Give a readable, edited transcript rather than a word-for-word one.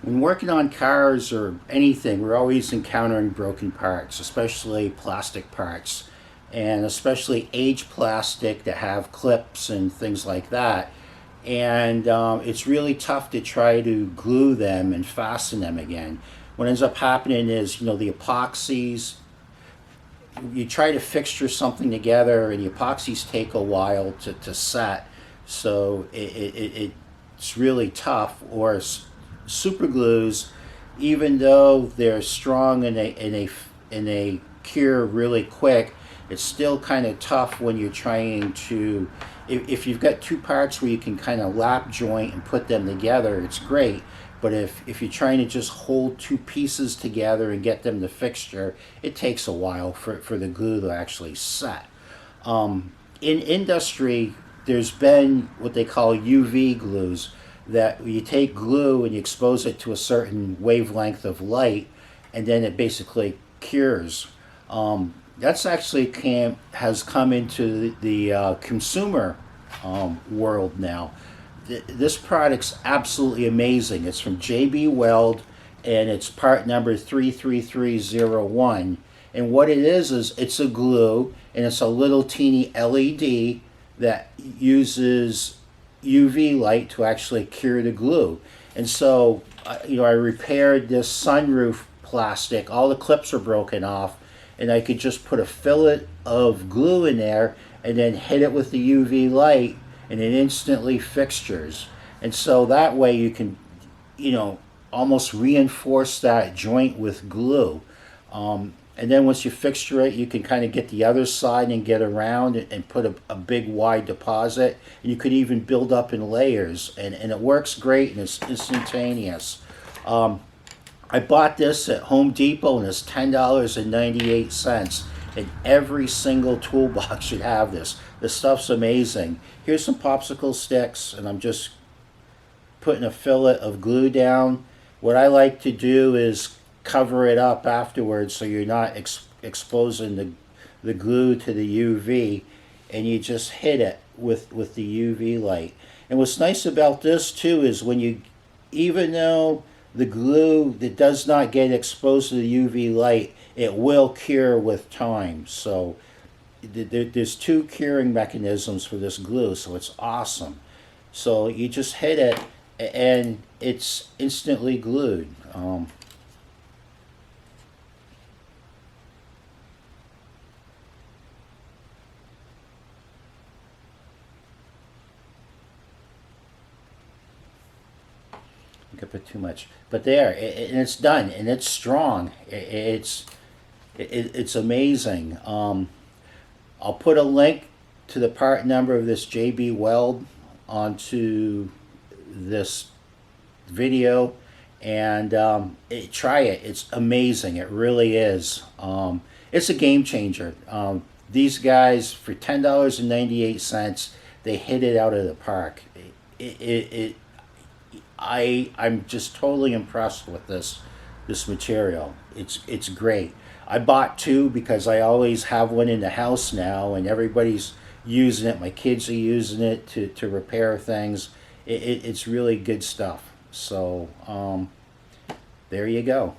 When working on cars or anything, we're always encountering broken parts, especially plastic parts, and especially aged plastic that have clips and things like that. And it's really tough to try to glue them and fasten them again. What ends up happening is, the epoxies, you try to fixture something together, and the epoxies take a while to set, so it's really tough. Or super glues, even though they're strong and they cure really quick, it's still kind of tough when you're trying to. If you've got two parts where you can kind of lap joint and put them together, it's great. But if you're trying to just hold two pieces together and get them to fixture, it takes a while for the glue to actually set. In industry, there's been what they call UV glues, that you take glue and you expose it to a certain wavelength of light, and then it basically cures. That's actually has come into the consumer world now. This product's absolutely amazing. It's from JB Weld, and it's part number 33301. And what it is it's a glue, and it's a little teeny LED that uses UV light to actually cure the glue. And so, I repaired this sunroof plastic. All the clips are broken off, and I could just put a fillet of glue in there and then hit it with the UV light, and it instantly fixtures. And so that way you can, almost reinforce that joint with glue. And then once you fixture it, you can kind of get the other side and get around and put a big wide deposit. And you could even build up in layers, and it works great, and it's instantaneous. I bought this at Home Depot, and it's $10.98. And every single toolbox should have this. The stuff's amazing. Here's some popsicle sticks, and I'm just putting a fillet of glue down. What I like to do is cover it up afterwards, so you're not exposing the glue to the UV, and you just hit it with the UV light. And what's nice about this too is even though the glue that does not get exposed to the UV light, it will cure with time. So there's two curing mechanisms for this glue, so it's awesome. So you just hit it, and it's instantly glued. I could put too much, but there, and it's done, and it's strong. It's amazing. I'll put a link to the part number of this JB Weld onto this video, and try it. It's amazing. It really is. It's a game changer. These guys, for $10.98, they hit it out of the park. I'm just totally impressed with this material. It's great. I bought two because I always have one in the house now, and everybody's using it. My kids are using it to repair things. It's really good stuff. So there you go.